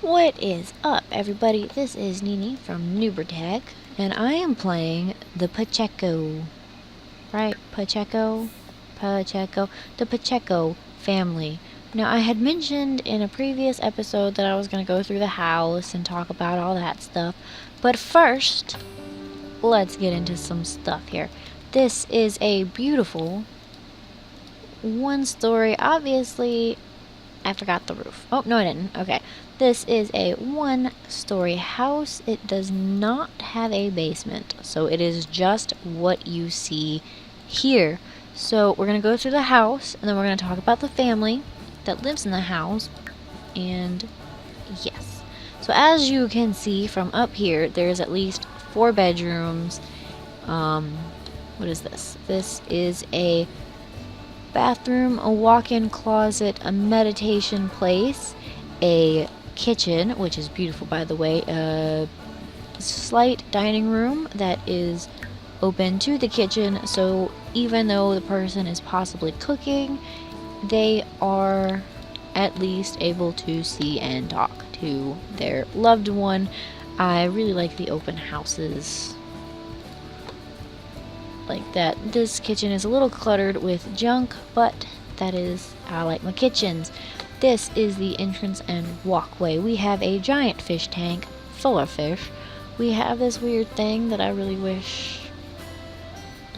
What is up, everybody? This is Nini from Tech, and I am playing the Pecheco. Right? Pecheco? Pecheco. The Pecheco family. Now, I had mentioned in a previous episode that I was going to go through the house and talk about all that stuff, but first, let's get into some stuff here. This is a beautiful one-story, obviously. I forgot the roof. Oh, no, I didn't. Okay. This is a one-story house. It does not have a basement, so it is just what you see here. So we're going to go through the house, and then we're going to talk about the family that lives in the house. And yes. So as you can see from up here, there's at least 4 bedrooms. What is this? This is a bathroom, a walk-in closet, a meditation place, a kitchen, which is beautiful by the way, a slight dining room that is open to the kitchen, so even though the person is possibly cooking, they are at least able to see and talk to their loved one. I really like the open houses like that. This kitchen is a little cluttered with junk, but that is, I like my kitchens. This is the entrance and walkway. We have a giant fish tank full of fish. We have this weird thing that I really wish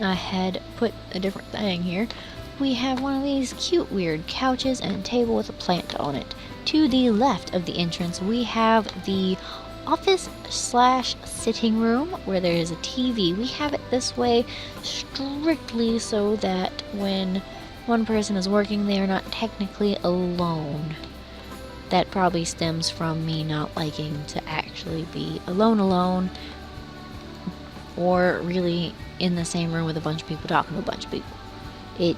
I had put a different thing here. We have one of these cute weird couches and a table with a plant on it. To the left of the entrance we have the office slash sitting room where there is a TV. We have it this way strictly so that when one person is working, they are not technically alone. That probably stems from me not liking to actually be alone, or really in the same room with a bunch of people talking to a bunch of people. It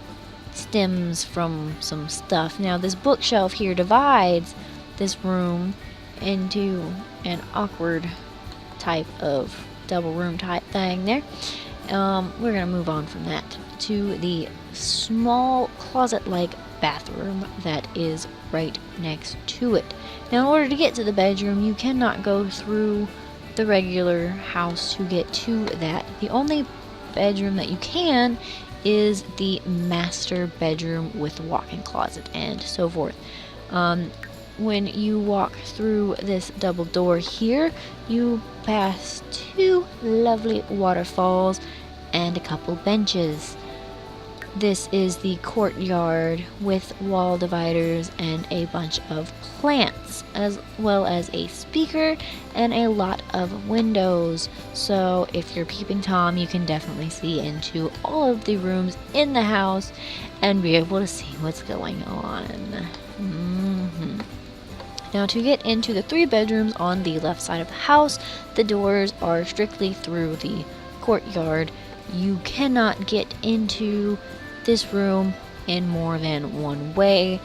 stems from some stuff. Now this bookshelf here divides this room into an awkward type of double room type thing there. We're gonna move on from that to the small closet-like bathroom that is right next to it. Now in order to get to the bedroom, you cannot go through the regular house to get to that. The only bedroom that you can is the master bedroom with walk-in closet and so forth. When you walk through this double door here, you pass 2 lovely waterfalls and a couple benches. This is the courtyard with wall dividers and a bunch of plants, as well as a speaker and a lot of windows. So if you're peeping Tom, you can definitely see into all of the rooms in the house and be able to see what's going on. Now to get into the 3 bedrooms on the left side of the house, the doors are strictly through the courtyard. You cannot get into this room in more than one way.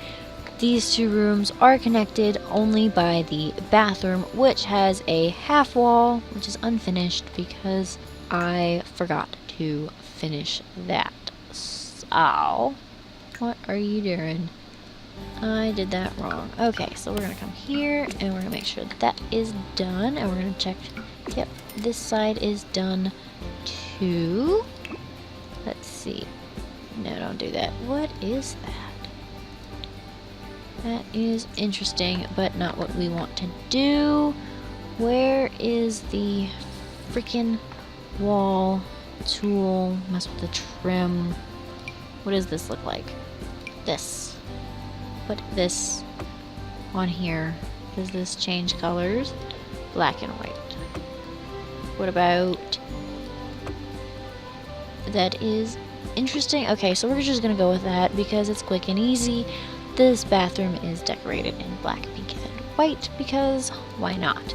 These 2 rooms are connected only by the bathroom, which has a half wall, which is unfinished because I forgot to finish that. So, what are you doing? I did that wrong. Okay, so we're gonna come here and we're gonna make sure that is done, and we're gonna check. Yep, this side is done too. Let's see. No, don't do that. What is that? That is interesting, but not what we want to do. Where is the freaking wall tool? Mess with the trim. What does this look like? This. Put this on here. Does this change colors? Black and white. What about... That is interesting. Okay, so we're just gonna go with that because it's quick and easy. This bathroom is decorated in black, pink, and white because why not?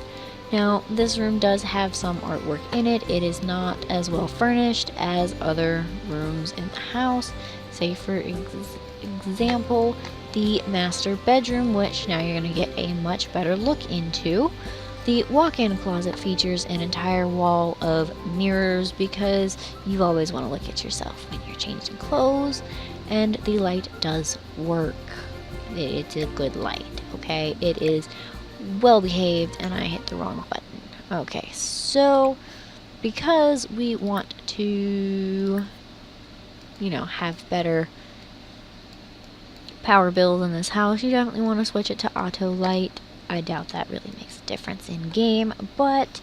Now, this room does have some artwork in it. It is not as well furnished as other rooms in the house. Say for example, the master bedroom, which now you're going to get a much better look into. The walk-in closet features an entire wall of mirrors because you always want to look at yourself when you're changing clothes, and the light does work. It's a good light, okay? It is well behaved and I hit the wrong button. Okay, so because we want to, you know, have better power bills in this house, you definitely want to switch it to auto light. I doubt that really makes a difference in game, but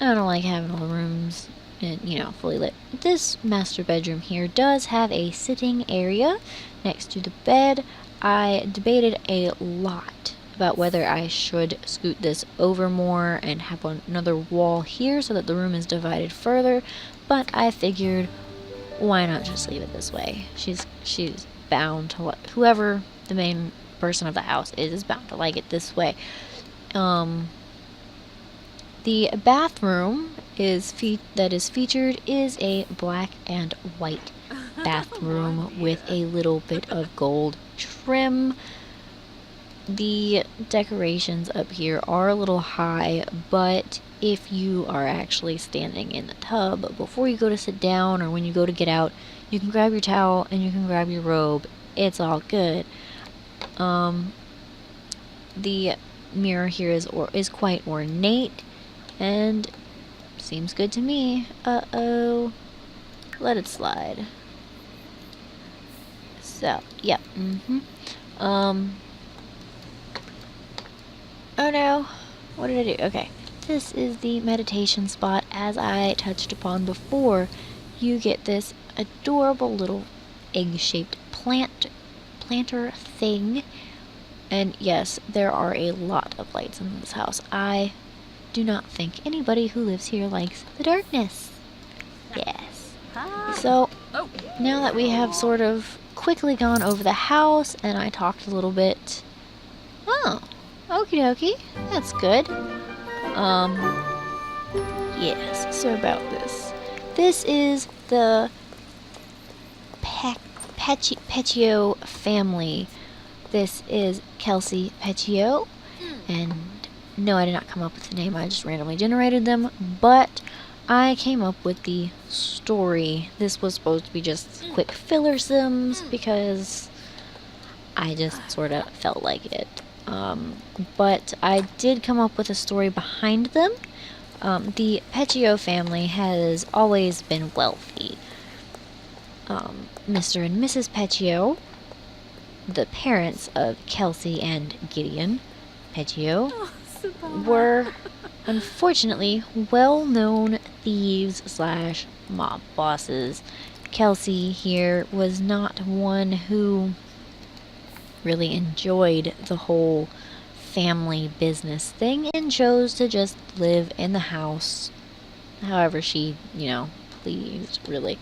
I don't like having all the rooms, you know, fully lit. This master bedroom here does have a sitting area next to the bed. I debated a lot about whether I should scoot this over more and have another wall here so that the room is divided further, but I figured, why not just leave it this way? She's bound to whoever the main person of the house is bound to like it this way. The bathroom that is featured is a black and white bathroom with a little bit of gold trim. The decorations up here are a little high, but if you are actually standing in the tub before you go to sit down or when you go to get out, you can grab your towel and you can grab your robe. It's all good. The mirror here is quite ornate and seems good to me. Uh-oh. Let it slide. So, yep. Oh no. What did I do? Okay. This is the meditation spot. As I touched upon before, you get this adorable little egg-shaped planter thing. And yes, there are a lot of lights in this house. I do not think anybody who lives here likes the darkness. Yes. So, now that we have sort of quickly gone over the house and I talked a little bit. Oh, okie dokie. That's good. Yes, so about this. This is the Pecheco family. This is Kelsey Pecheco, and no, I did not come up with the name, I just randomly generated them, but I came up with the story. This was supposed to be just quick filler sims, because I just sort of felt like it. But I did come up with a story behind them. The Pecheco family has always been wealthy. Mr. and Mrs. Pecheco, the parents of Kelsey and Gideon Pecheco, were unfortunately well-known thieves / mob bosses. Kelsey here was not one who really enjoyed the whole family business thing and chose to just live in the house however she, pleased, really.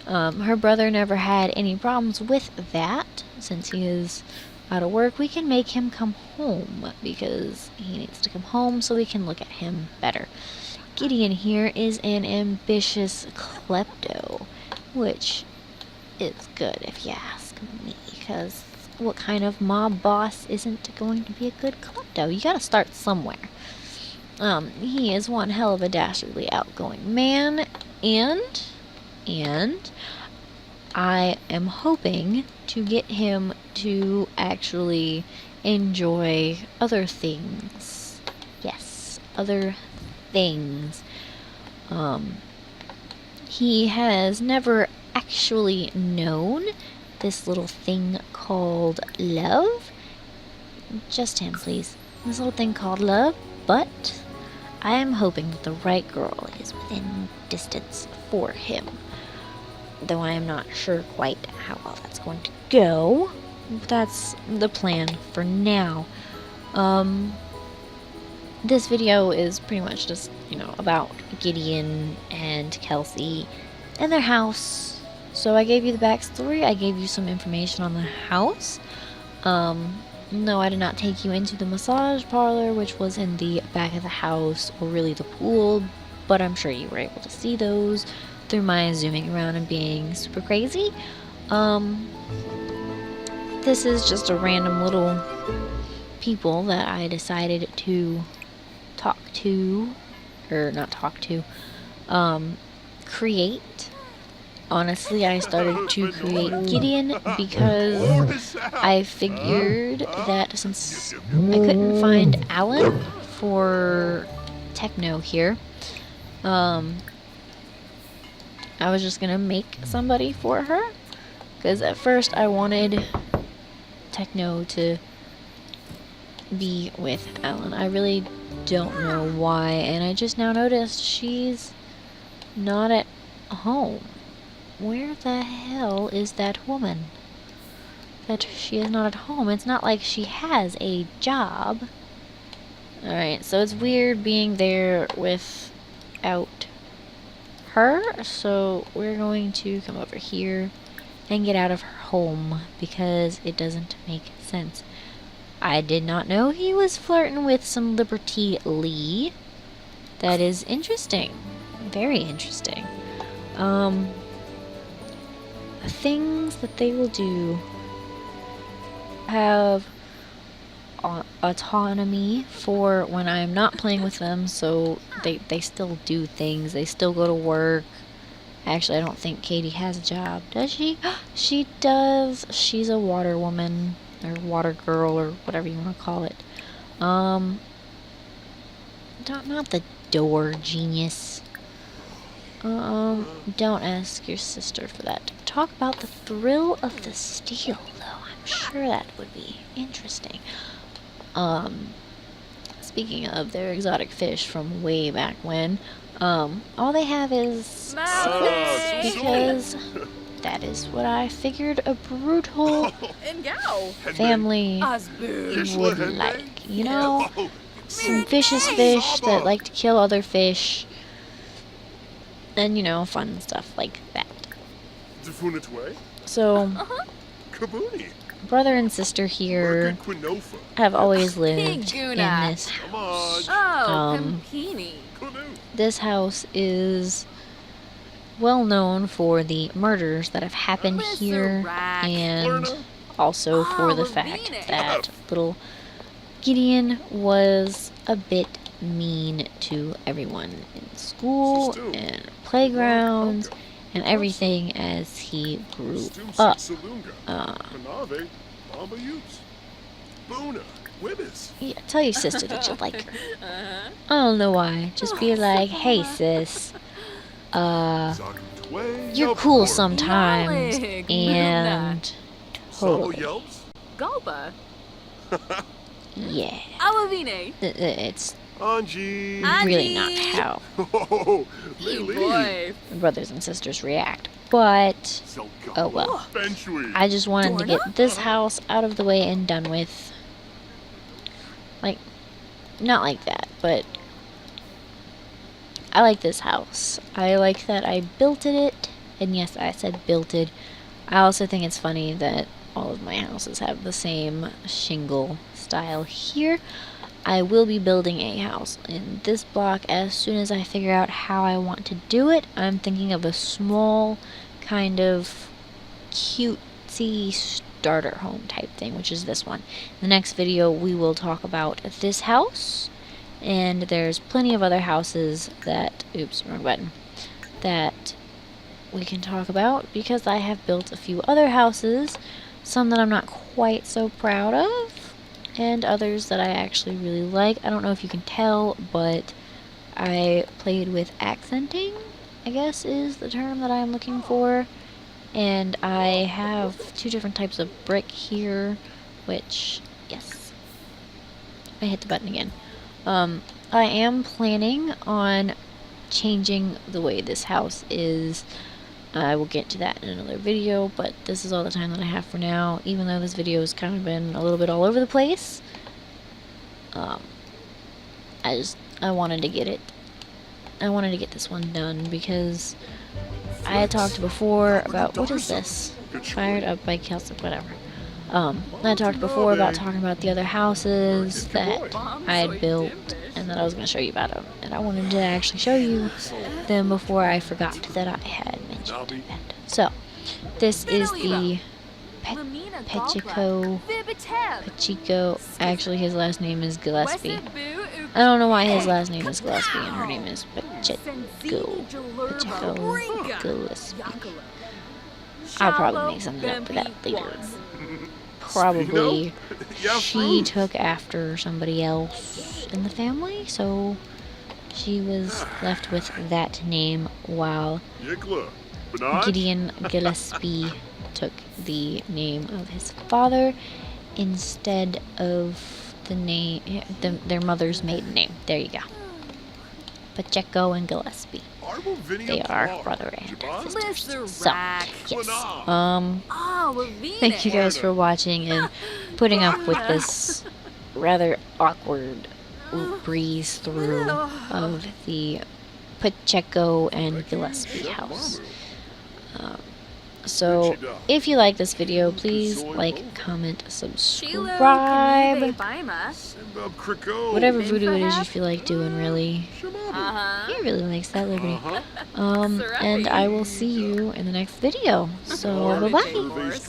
Her brother never had any problems with that. Since he is out of work, we can make him come home because he needs to come home so we can look at him better. Gideon here is an ambitious klepto, which is good if you ask me, because what kind of mob boss isn't going to be a good klepto? You gotta start somewhere. He is one hell of a dastardly outgoing man, and I am hoping to get him to actually enjoy other things. Yes, other things. He has never actually known this little thing called love. Just him, please. This little thing called love, but I am hoping that the right girl is within distance for him. Though I am not sure quite how well that's going to go. That's the plan for now. This video is pretty much just, about Gideon and Kelsey and their house. So I gave you the backstory, I gave you some information on the house. No, I did not take you into the massage parlor, which was in the back of the house, or really the pool, but I'm sure you were able to see those through my zooming around and being super crazy. This is just a random little people that I decided to create. honestly, I started to create Gideon because I figured that since I couldn't find Alan for Techno here, I was just gonna make somebody for her. Because at first I wanted Techno to be with Alan. I really don't know why, and I just now noticed she's not at home. Where the hell is that woman? That she is not at home. It's not like she has a job. Alright, so it's weird being there without her, so we're going to come over here and get out of her home because it doesn't make sense. I did not know he was flirting with some Liberty Lee. That is interesting. Very interesting. Things that they will do have autonomy for when I'm not playing with them, so they still do things. They still go to work. Actually, I don't think Katie has a job. Does she? She does. She's a water woman, or water girl, or whatever you want to call it. Not the door genius. Don't ask your sister for that. Talk about the thrill of the steal, though. I'm sure that would be interesting. Speaking of their exotic fish from way back when, all they have is squids, because that is what I figured a brutal family would like. You know, some vicious fish that like to kill other fish, and, you know, fun stuff like that. So, brother and sister here have always lived in this house. This house is well known for the murders that have happened here, and also for the fact that little Gideon was a bit mean to everyone in school and playgrounds and everything as he grew up. Yeah, tell your sister that you like her. I don't know why. Just be like, hey sis, you're cool sometimes, and totally. Yeah. It's really not how brothers and sisters react. But, oh well. I just wanted to get this house out of the way and done with. Like, not like that, but I like this house. I like that I built it, and yes, I said built it. I also think it's funny that all of my houses have the same shingle style here. I will be building a house in this block as soon as I figure out how I want to do it. I'm thinking of a small, kind of cutesy starter home type thing, which is this one. In the next video, we will talk about this house, and there's plenty of other houses that, oops, wrong button, that we can talk about, because I have built a few other houses, some that I'm not quite so proud of, and others that I actually really like. I don't know if you can tell, but I played with accenting, I guess is the term that I'm looking for. And I have two different types of brick here, which, yes, I hit the button again. I am planning on changing the way this house is. I will get to that in another video, but this is all the time that I have for now, even though this video has kind of been a little bit all over the place. I wanted to get this one done because I had talked before about, what is this? Fired up by Kelsey, whatever. I talked before about talking about the other houses that I had built and that I was going to show you about them. And I wanted to actually show you them before I forgot that I had mentioned that. So, this is the Pecheco. Actually, his last name is Gillespie. I don't know why his last name is Gillespie and her name is Pecheco Gillespie. I'll probably make something up for that later. Probably she took after somebody else in the family, so she was left with that name, while Gideon Gillespie took the name of his father instead of the name, their mother's maiden name. There you go. Pacheco and Gillespie. They are brother and sisters. So, yes. Thank you guys for watching and putting up with this rather awkward breeze through of the Pacheco and Gillespie house. So, if you like this video, please like, comment, subscribe. Whatever voodoo it is you feel like doing, really. He really likes that, Liberty. And I will see you in the next video. So, bye-bye.